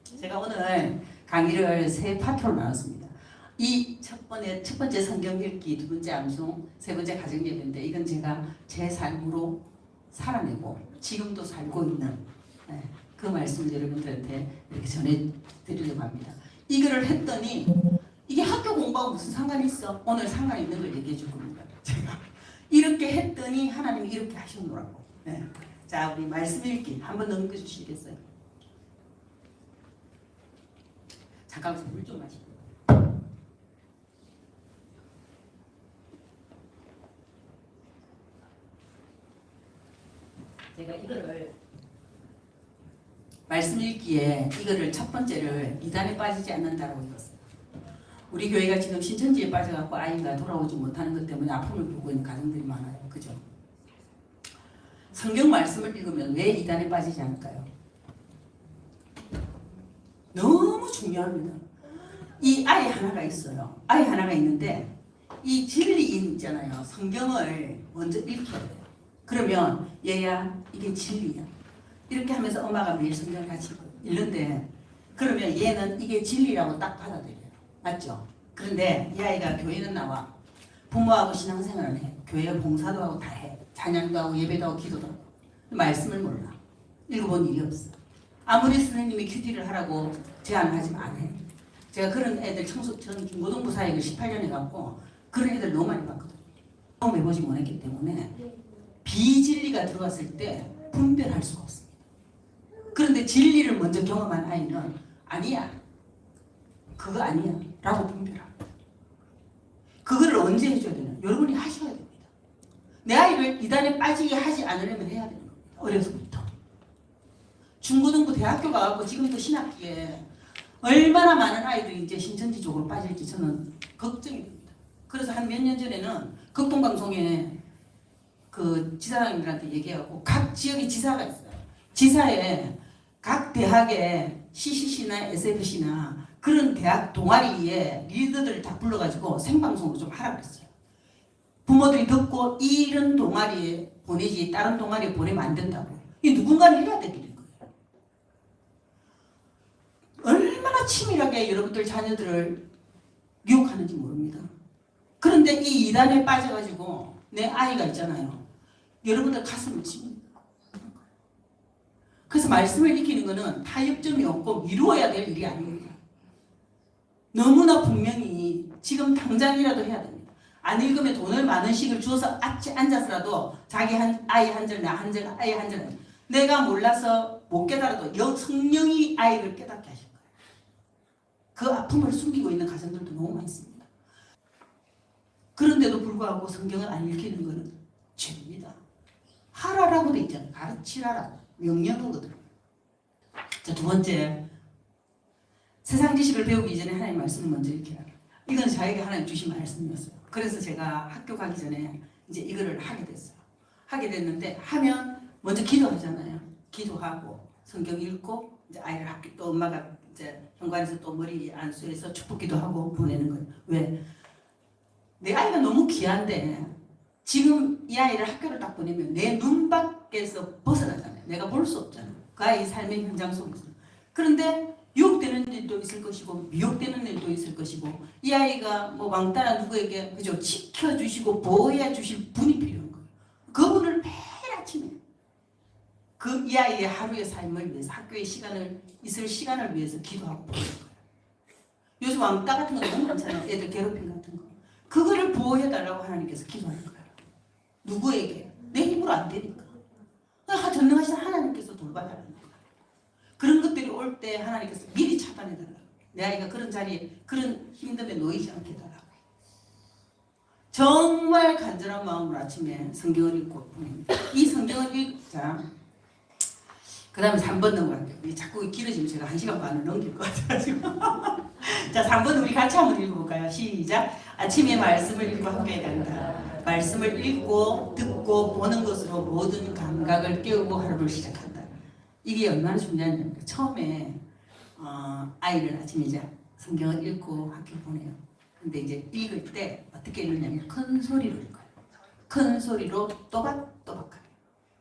제가 오늘 강의를 세 파트로 나눴습니다. 이 첫 번째 성경 읽기, 두 번째 암송, 세 번째 가정 예배인데 이건 제가 제 삶으로 살아내고 지금도 살고 있는 그 말씀을 여러분들한테 이렇게 전해드리려고 합니다. 이거를 했더니 이게 학교 공부하고 무슨 상관이 있어? 오늘 상관 있는 걸 얘기해 줄 겁니다. 제가 이렇게 했더니 하나님이 이렇게 하셨노라고. 자, 우리 말씀 읽기 한번 넘겨주시겠어요? 잠깐만 물 좀 마시고. 제가 이거를 말씀 읽기에 이거를 첫 번째를 이단에 빠지지 않는다라고 읽었어요. 우리 교회가 지금 신천지에 빠져갖고 아이가 돌아오지 못하는 것 때문에 아픔을 보고 있는 가정들이 많아요. 그죠? 성경 말씀을 읽으면 왜 이단에 빠지지 않을까요? 너무 중요합니다. 이 아이 하나가 있어요. 아이 하나가 있는데 이 진리인 있잖아요. 성경을 먼저 읽혀야 돼요. 그러면 얘야 이게 진리야. 이렇게 하면서 엄마가 매일 성경을 같이 읽는데 그러면 얘는 이게 진리라고 딱 받아들여요. 맞죠? 그런데 이 아이가 교회는 나와. 부모하고 신앙생활을 해. 교회 봉사도 하고 다 해. 찬양도 하고 예배도 하고 기도도 하고. 말씀을 몰라. 읽어본 일이 없어. 아무리 선생님이 큐티를 하라고 제안하지만 안 해. 제가 그런 애들 전 중고등부 사역을 18년 해갖고 그런 애들 너무 많이 봤거든요. 경험해보지 못했기 때문에 비진리가 들어왔을 때 분별할 수가 없습니다. 그런데 진리를 먼저 경험한 아이는 아니야. 그거 아니야. 라고 분별합니다. 그거를 언제 해줘야 되나? 여러분이 하셔야 됩니다. 내 아이를 이단에 빠지게 하지 않으려면 해야 되는 겁니다. 어려서부터. 중고등부 대학교 가고 지금도 신학기에 얼마나 많은 아이들이 이제 신천지 쪽으로 빠질지 저는 걱정이 됩니다. 그래서 한 몇 년 전에는 극동방송에 그 지사장님들한테 얘기하고 각 지역에 지사가 있어요. 지사에 각 대학의 CCC나 SFC나 그런 대학 동아리에 리더들을 다 불러가지고 생방송으로 좀 하라 그랬어요. 부모들이 듣고 이런 동아리에 보내지 다른 동아리에 보내면 안 된다고. 이 누군가는 해야 될 일인 거예요. 얼마나 치밀하게 여러분들 자녀들을 유혹하는지 모릅니다. 그런데 이 이단에 빠져가지고 내 아이가 있잖아요. 여러분들 가슴을 칩니다. 그래서 말씀을 익히는 것은 타협점이 없고 미루어야 될 일이 아니에요. 너무나 분명히 지금 당장이라도 해야 됩니다. 안 읽으면 돈을 많은 씩을 주어서 앉아서라도 자기 아이 한 절, 나 한 절, 아이 한 절. 내가 몰라서 못 깨달아도 성령이 아이를 깨닫게 하실 거예요. 그 아픔을 숨기고 있는 가정들도 너무 많습니다. 그런데도 불구하고 성경을 안 읽히는 것은 죄입니다. 하라라고 돼 있잖아요. 가르치라라고. 명령어거든요. 자, 두 번째. 세상 지식을 배우기 전에 하나님 말씀을 먼저 읽혀라. 이건 저에게 하나님 주신 말씀이었어요. 그래서 제가 학교 가기 전에 이제 이거를 하게 됐어요. 하게 됐는데 하면 먼저 기도하잖아요. 기도하고 성경 읽고 이제 아이를 학교 또 엄마가 이제 현관에서 또 머리 안수해서 축복기도 하고 보내는 거예요. 왜? 내 아이가 너무 귀한데 지금 이 아이를 학교를 딱 보내면 내 눈 밖에서 벗어나잖아요. 내가 볼 수 없잖아요. 그 아이 삶의 현장 속에서. 그런데 유혹되는 일도 있을 것이고 미혹되는 일도 있을 것이고 이 아이가 뭐 왕따나 누구에게 그죠 지켜주시고 보호해 주실 분이 필요한 거예요. 그분을 매일 아침에 그 이 아이의 하루의 삶을 위해서 학교의 시간을 있을 시간을 위해서 기도하고 보는 거예요. 요즘 왕따 같은 거 너무 많잖아요. 애들 괴롭힘 같은 거. 그거를 보호해달라고 하나님께서 기도하는 거예요. 누구에게? 내 힘으로 안 되니까. 전능하신 하나님께서 돌봐달라는 거예요. 그런 것들이 올 때 하나님께서 미리 차단해달라고. 내 아이가 그런 자리에 그런 힘듦에 놓이지 않게 해달라고. 정말 간절한 마음으로 아침에 성경을 읽고 보냅니다. 이 성경을 읽자. 그 다음에 3번 넘어갈게요. 자꾸 길어지면 제가 1시간 반을 넘길 것 같아가지고. 자, 3번 우리 같이 한번 읽어볼까요? 시작. 아침에 말씀을 읽고 함께 간다. 말씀을 읽고 듣고 보는 것으로 모든 감각을 깨우고 하루를 시작한다. 이게 얼마나 중요한지 처음에 아이를 아침에 이제 성경을 읽고 학교 보내요. 근데 이제 읽을 때 어떻게 읽느냐면 큰 소리로 읽어요. 큰 소리로 또박또박하게.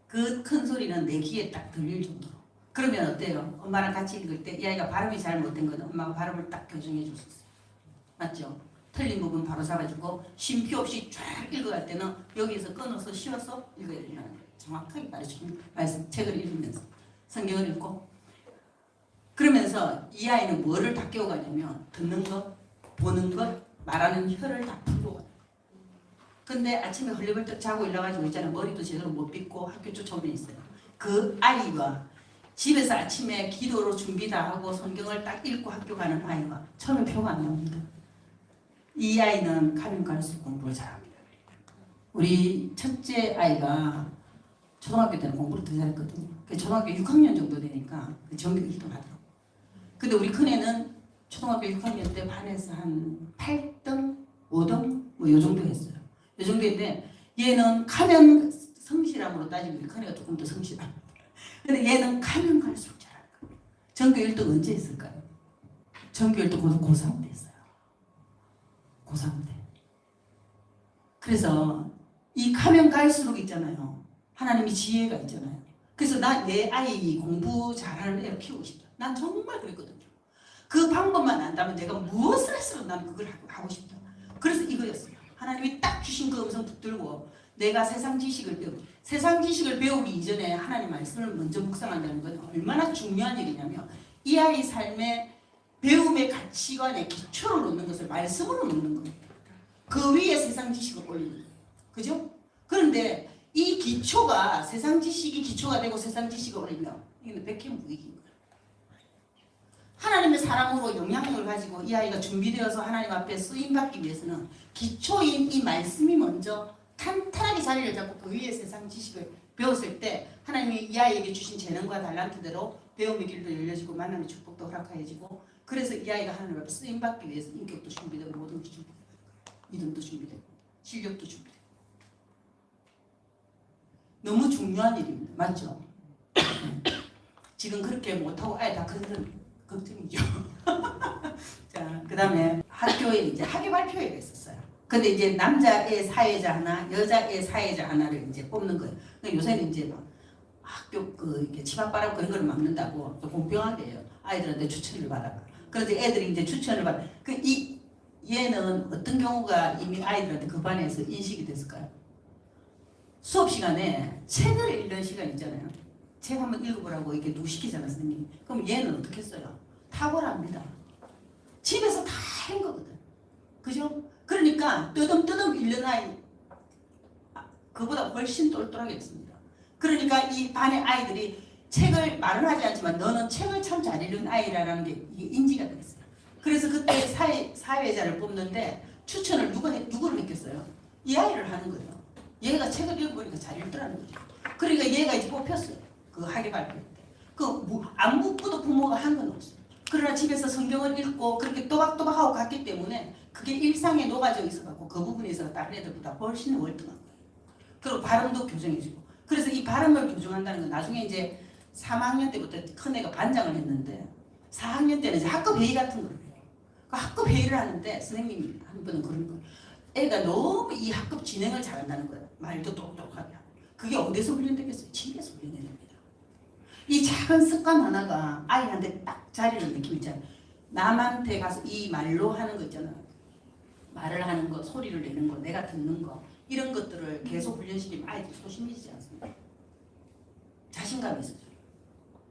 그 큰 소리는 내 귀에 딱 들릴 정도로 그러면 어때요? 엄마랑 같이 읽을 때 이 아이가 발음이 잘 못된 거는 엄마가 발음을 딱 교정해 줄 수 있어요. 맞죠? 틀린 부분 바로 잡아주고 쉼표 없이 쫙 읽어갈 때는 여기에서 끊어서 씌워서 읽어야 된다는 거예요. 정확하게 가르쳐주는 말씀, 책을 읽으면서 성경을 읽고 그러면서 이 아이는 뭐를 다 깨워가냐면 듣는 것, 보는 것, 말하는 혀를 다 풀고 가요. 근데 아침에 헐레벌떡 자고 일어나가지고 있잖아요. 머리도 제대로 못 빗고 학교 쫓아오면 있어요. 그 아이와 집에서 아침에 기도로 준비 다 하고 성경을 딱 읽고 학교 가는 아이와 처음에 표가 안 나옵니다. 이 아이는 가면 갈수록 공부를 잘합니다. 우리 첫째 아이가 초등학교 때는 공부를 더 잘했거든요. 초등학교 6학년 정도 되니까 전교 1등 하더라고요. 근데 우리 큰애는 초등학교 6학년 때 반에서 한 8등, 5등 뭐 요 정도 했어요. 요 정도인데 얘는 가면 성실함으로 따지면 우리 큰애가 조금 더 성실합니다. 근데 얘는 가면 갈수록 잘할 거예요. 전교 1등 언제 했을까요? 전교 1등 고3 때 했어요. 고3 때. 그래서 이 가면 갈수록 있잖아요. 하나님이 지혜가 있잖아요. 그래서 내 아이 공부 잘하는 애를 키우고 싶다. 난 정말 그랬거든요. 그 방법만 안다면 내가 무엇을 했어도 난 그걸 하고 싶다. 그래서 이거였어요. 하나님이 딱 주신 그 음성 붙들고 내가 세상 지식을 배우고 세상 지식을 배우기 이전에 하나님 말씀을 먼저 묵상한다는 건 얼마나 중요한 일이냐면 이 아이 삶의 배움의 가치관의 기초를 놓는 것을 말씀으로 놓는 거예요. 그 위에 세상 지식을 올리는 거예요. 그죠? 그런데 이 기초가 세상 지식이 기초가 되고 세상 지식을 올리면 이건 백해무익인 거예요. 하나님의 사랑으로 영향력을 가지고 이 아이가 준비되어서 하나님 앞에 쓰임받기 위해서는 기초인 이 말씀이 먼저 탄탄하게 자리를 잡고 그 위에 세상 지식을 배웠을 때 하나님이 이 아이에게 주신 재능과 달란트대로 배움의 길도 열려지고 만남의 축복도 허락하여지고 그래서 이 아이가 하나님 앞에 쓰임받기 위해서 인격도 준비되고 모든 것도 준비되고 믿음도 준비되고 실력도 준비되고 너무 중요한 일입니다. 맞죠? 지금 그렇게 못하고 아예 다 그런 걱정이죠. 자, 그 다음에 학교에 이제 학예 발표회가 있었어요. 근데 이제 남자애 사회자 하나, 여자애 사회자 하나를 이제 뽑는 거예요. 근데 요새는 이제 막 학교 이렇게 치맛바람 그런 걸 막는다고 공평하게 해요. 아이들한테 추천을 받아. 그래서 애들이 이제 추천을 받아. 얘는 어떤 경우가 이미 아이들한테 그 반에서 인식이 됐을까요? 수업 시간에 책을 읽는 시간 있잖아요. 책 한번 읽어보라고 이렇게 누구 시키잖아요, 선생님이. 그럼 얘는 어떻게 했어요? 탁월합니다. 집에서 다 한 거거든. 그죠? 그러니까 뜨듬뜨듬 읽는 아이 그보다 훨씬 똘똘하게 했습니다. 그러니까 이 반의 아이들이 책을 말은 하지 않지만 너는 책을 참 잘 읽는 아이라는 게 이게 인지가 됐어요. 그래서 그때 사회자를 뽑는데 추천을 누구를 했겠어요? 이 아이를 하는 거예요. 얘가 책을 읽어보니까 잘 읽더라는 거죠. 그러니까 얘가 이제 뽑혔어요. 그 학예 발표 때. 안 묻고도 부모가 한 건 없어요. 그러나 집에서 성경을 읽고 그렇게 또박또박하고 갔기 때문에 그게 일상에 녹아져 있어갖고 그 부분에 있어서 다른 애들보다 훨씬 월등한 거예요. 그리고 발음도 교정해주고. 그래서 이 발음을 교정한다는 건 나중에 이제 3학년 때부터 큰애가 반장을 했는데 4학년 때는 이제 학급 회의 같은 걸 해요. 그 학급 회의를 하는데 선생님이 한 번은 그런 거예요. 애가 너무 이 학급 진행을 잘한다는 거예요. 말도 똑똑하게 하고. 그게 어디서 훈련되겠어요? 집에서 훈련됩니다. 이 작은 습관 하나가 아이한테 딱 자리를 느끼고 있잖아요. 남한테 가서 이 말로 하는 거 있잖아요. 말을 하는 거, 소리를 내는 거, 내가 듣는 거 이런 것들을 계속 훈련시키면 아이들이 소심해지지 않습니다. 자신감이 있어요.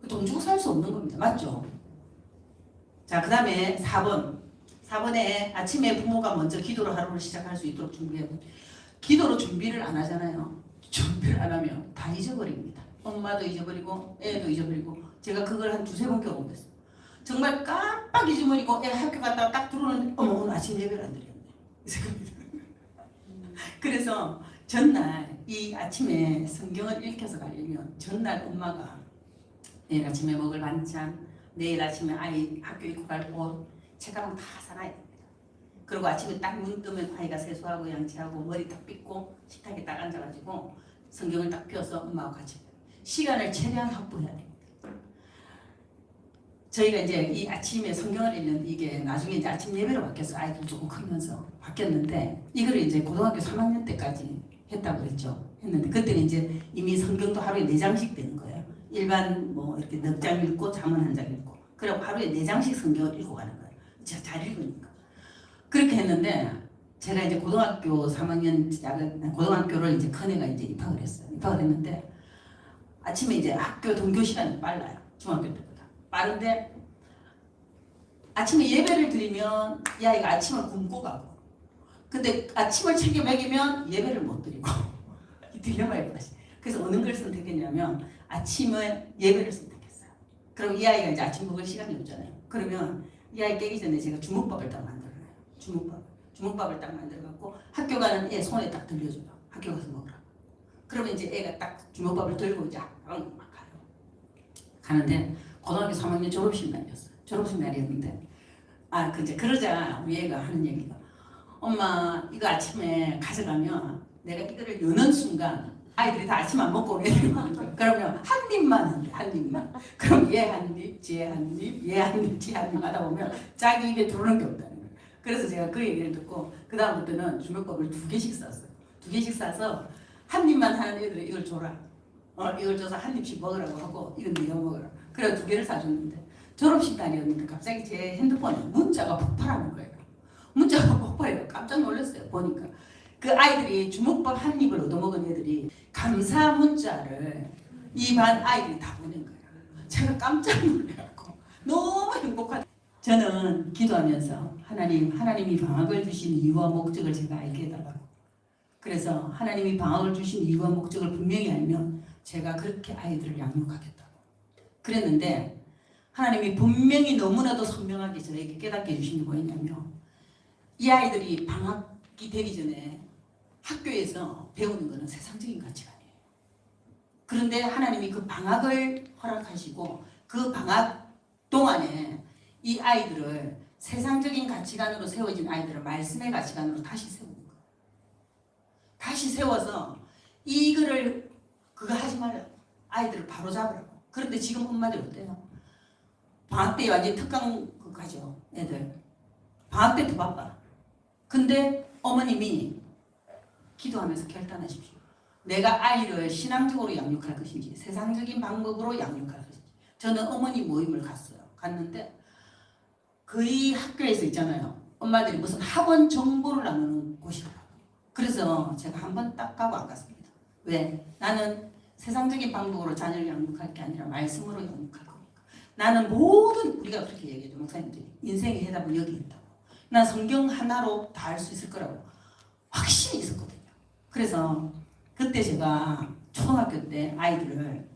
돈 주고 살 수 없는 겁니다. 맞죠? 자, 그 다음에 4번에 아침에 부모가 먼저 기도로 하루를 시작할 수 있도록 준비하고 기도로 준비를 안 하잖아요. 준비를 안 하면 다 잊어버립니다. 엄마도 잊어버리고 애도 잊어버리고 제가 그걸 한 두세 번 경험했어요. 정말 깜빡 잊어버리고 애 학교 갔다가 딱 들어오는데 어머 오늘 아침 예배를 안 드렸네. 이 생각이 들어요. 그래서 전날 이 아침에 성경을 읽혀서 가려면 전날 엄마가 내일 아침에 먹을 반찬 내일 아침에 아이 학교 입고 갈 옷 책가방 다 사놔야 됩니다. 그리고 아침에 딱 눈 뜨면 아이가 세수하고 양치하고 머리 딱 빗고 식탁에 딱 앉아가지고 성경을 딱 펴서 엄마하고 같이 시간을 최대한 확보해야 됩니다. 저희가 이제 이 아침에 성경을 읽는 이게 나중에 이제 아침 예배로 바뀌어서 아이들 조금 크면서 바뀌었는데 이거를 이제 고등학교 3학년 때까지 했다고 했죠. 했는데 그때는 이제 이미 성경도 하루에 4장씩 되는 거예요. 일반 뭐 이렇게 넉 장 읽고 잠언 한 장 읽고 그리고 하루에 4장씩 성경을 읽고 가는 거예요. 제가 잘 읽으니까. 그렇게 했는데 제가 이제 고등학교 3학년 고등학교를 이제 큰애가 이제 입학을 했어요. 입학을 했는데 아침에 이제 학교 등교 시간이 빨라요. 중학교 때보다 빠른데 아침에 예배를 드리면 이 아이가 아침을 굶고 가고 근데 아침을 챙겨 먹이면 예배를 못 드리고 이 딜레마에 빠지. 그래서 어느 걸 선택했냐면 아침에 예배를 선택했어요. 그럼 이 아이가 이제 아침 먹을 시간이 없잖아요. 그러면 이 아이 깨기 전에 제가 주먹밥을 딱 만들어놔요. 주먹밥을 딱 만들어갖고 학교 가는 애 손에 딱 들려줘요. 학교 가서 먹으라. 그러면 이제 애가 딱 주먹밥을 들고 이제 막 가요. 가는데 고등학교 3학년 졸업식 날이었어요. 졸업식 날이었는데 이제 그러자 우리 애가 하는 얘기가 엄마 이거 아침에 가져가면 내가 이거를 여는 순간 아이들이 다 아침 안 먹고 오는 애들이 많은 거예요. 그러면 한 입만 한대. 한 입만. 그럼 얘 한 입, 쟤 한 입, 얘 한 입, 쟤 한 입 하다 보면 자기 입에 들어오는 게 없다는 거예요. 그래서 제가 그 얘기를 듣고 그 다음부터는 주먹밥을 2개씩 쌌어요. 2개씩 싸서 한 입만 하는 애들이 이걸 줘라. 이걸 줘서 한 입씩 먹으라고 하고 이건 네가 먹으라. 그래 2개를 사줬는데 졸업식 날이었는데 갑자기 제 핸드폰에 문자가 폭발하는 거예요. 문자가 폭발해요. 깜짝 놀랐어요. 보니까 그 아이들이 주먹밥 한 입을 얻어먹은 애들이 감사 문자를 이 반 아이들이 다 보낸 거예요. 제가 깜짝 놀래갖고 너무 행복하다. 저는 기도하면서 하나님이 방학을 주신 이유와 목적을 제가 알게 해달라고. 그래서 하나님이 방학을 주신 이유와 목적을 분명히 알면 제가 그렇게 아이들을 양육하겠다고 그랬는데 하나님이 분명히 너무나도 선명하게 저에게 깨닫게 해주신 게 뭐였냐면 이 아이들이 방학이 되기 전에 학교에서 배우는 것은 세상적인 가치가 아니에요. 그런데 하나님이 그 방학을 허락하시고 그 방학 동안에 이 아이들을 세상적인 가치관으로 세워진 아이들을 말씀의 가치관으로 다시 세우는 거예요. 다시 세워서 이거를 그거 하지 말라고. 아이들을 바로 잡으라고. 그런데 지금 엄마들 어때요? 방학 때 완전히 특강 가죠. 애들. 방학 때 더 바빠. 근데 어머님이 기도하면서 결단하십시오. 내가 아이를 신앙적으로 양육할 것인지 세상적인 방법으로 양육할 것인지. 저는 어머니 모임을 갔는데 거의 학교에서 있잖아요. 엄마들이 무슨 학원 정보를 나누는 곳이더라고요. 그래서 제가 한 번 딱 가고 안 갔습니다. 왜? 나는 세상적인 방법으로 자녀를 양육할 게 아니라 말씀으로 양육할 거니까. 나는 모든 우리가 그렇게 얘기해요. 목사님들이 인생의 해답은 여기 있다고. 난 성경 하나로 다 할 수 있을 거라고 확신이 있었거든요. 그래서 그때 제가 초등학교 때 아이들을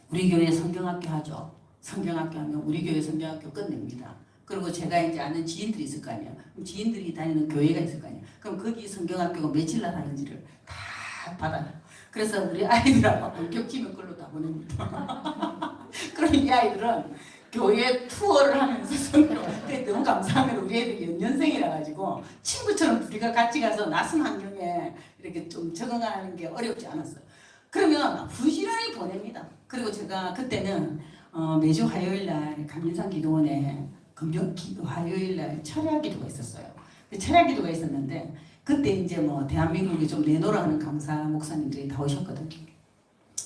우리 교회 성경학교 하죠. 성경학교 하면 우리 교회 성경학교 끝냅니다. 그리고 제가 이제 아는 지인들이 있을 거 아니에요. 그럼 지인들이 다니는 교회가 있을 거 아니에요. 그럼 거기 성경학교가 며칠 날 하는지를 다 받아요. 그래서 우리 아이들하고 본격지명 걸로 다 보냅니다. 그럼 이 아이들은 교회 투어를 하면서 성경 너무 감사하면 우리 애들이 연년생이라 가지고 친구처럼 둘이가 같이 가서 낯선 환경에 이렇게 좀 적응하는 게 어렵지 않았어요. 그러면 부지런히 보냅니다. 그리고 제가 그때는 매주 화요일날 감인산 기도원에 화요일날 철야 기도가 있었어요. 철야 기도가 있었는데 그때 이제 뭐 대한민국에 좀 내노라 하는 강사 목사님들이 다 오셨거든요.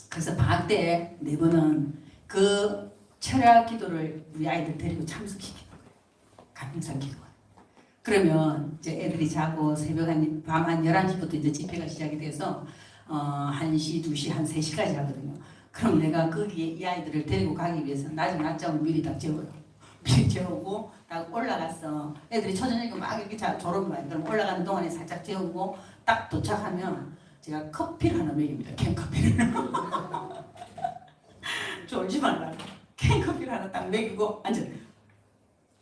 그래서 방학 때 4번은 그 철야 기도를 우리 아이들 데리고 참석시키는 거예요. 감인산 기도원. 그러면 이제 애들이 자고 새벽 밤 한 11시부터 이제 집회가 시작이 돼서 1시, 2시, 한 3시까지 하거든요. 그럼 내가 거기에 이 아이들을 데리고 가기 위해서 낮잠을 미리 딱 재워요. 미리 재우고 딱 올라갔어. 애들이 초저녁에 막 이렇게 졸업만 그럼 올라가는 동안에 살짝 재우고 딱 도착하면 제가 커피를 하나 먹입니다. 캔커피를. 졸지 말라고. 캔커피를 하나 딱 먹이고 앉아.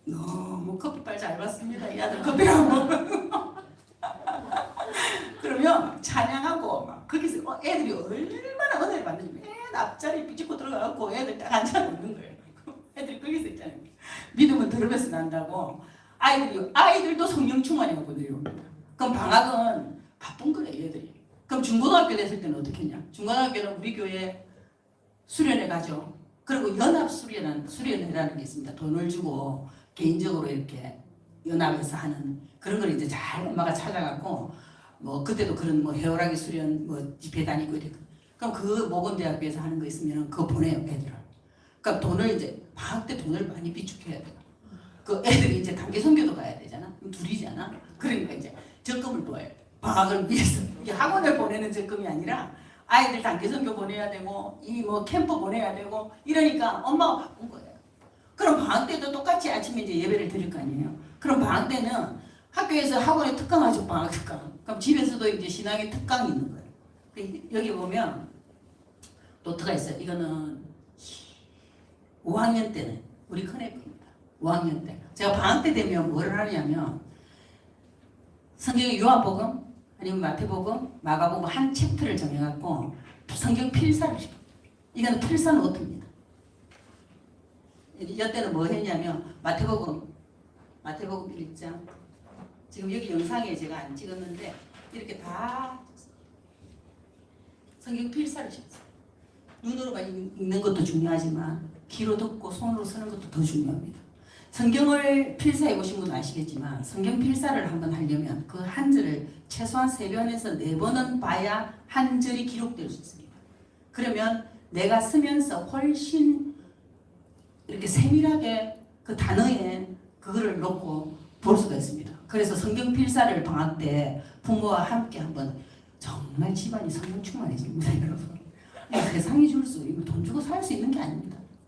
너무 커피빨 잘 봤습니다. 이 아들 커피를 안 먹어. 그러면 찬양하고 막 거기서 애들이 얼마나 은혜를 받는지 맨 앞자리 삐집고 들어가고 애들 딱 앉아 있는 거예요. 애들이 거기서 있잖아요. 믿음은 들으면서 난다고. 아이들도 성령 충만해갖고 내려옵니다. 그럼 방학은 바쁜 거예요, 애들이. 그럼 중고등학교 됐을 때는 어떻게 했냐? 중고등학교는 우리 교회 수련회 가죠. 그리고 연합 수련회라는 게 있습니다. 돈을 주고 개인적으로 이렇게 연합해서 하는 그런 걸 이제 잘 엄마가 찾아갖고 뭐 그때도 그런 뭐 해오라기 수련 뭐 집회 다니고 이랬거든요. 그럼 그 모건대학교에서 하는 거 있으면 그거 보내요 애들을. 그러니까 돈을 이제 방학 때 돈을 많이 비축해야 돼요. 그 애들이 이제 단기 선교도 가야 되잖아. 그럼 둘이잖아. 그러니까 이제 적금을 놓아요. 방학을 위해서. 이게 학원을 보내는 적금이 아니라 아이들 단기 선교 보내야 되고 이 뭐 캠프 보내야 되고 이러니까 엄마가 바꾼 거예요. 그럼 방학 때도 똑같이 아침에 이제 예배를 드릴 거 아니에요. 그럼 방학 때는 학교에서 학원에 특강하죠. 방학 특강. 그럼 집에서도 이제 신앙의 특강이 있는 거예요. 여기 보면 노트가 있어요. 이거는 5학년 때는 우리 큰애 겁니다. 5학년 때. 제가 방학 때 되면 뭘 하냐면 성경의 요한복음 아니면 마태복음, 마가복음 한 챕터를 정해갖고 성경 필사를 시켜요. 이거는 필사 노트입니다. 이때는 뭐 했냐면 마태복음 1장 지금 여기 영상에 제가 안 찍었는데 이렇게 다 성경 필사를 시켰어요. 눈으로만 읽는 것도 중요하지만 귀로 듣고 손으로 쓰는 것도 더 중요합니다. 성경을 필사해 보신 분 아시겠지만 성경 필사를 한번 하려면 그 한 절을 최소한 3번에서 4번은 봐야 한 절이 기록될 수 있습니다. 그러면 내가 쓰면서 훨씬 이렇게 세밀하게 그 단어에 그거를 놓고 볼 수가 있습니다. 그래서 성경 필사를 방학 때 부모와 함께 한번 정말 집안이 성경 충만해집니다. 여러분. 세상이 줄 수 이거 돈 주고 살 수 있는 게 아닙니다.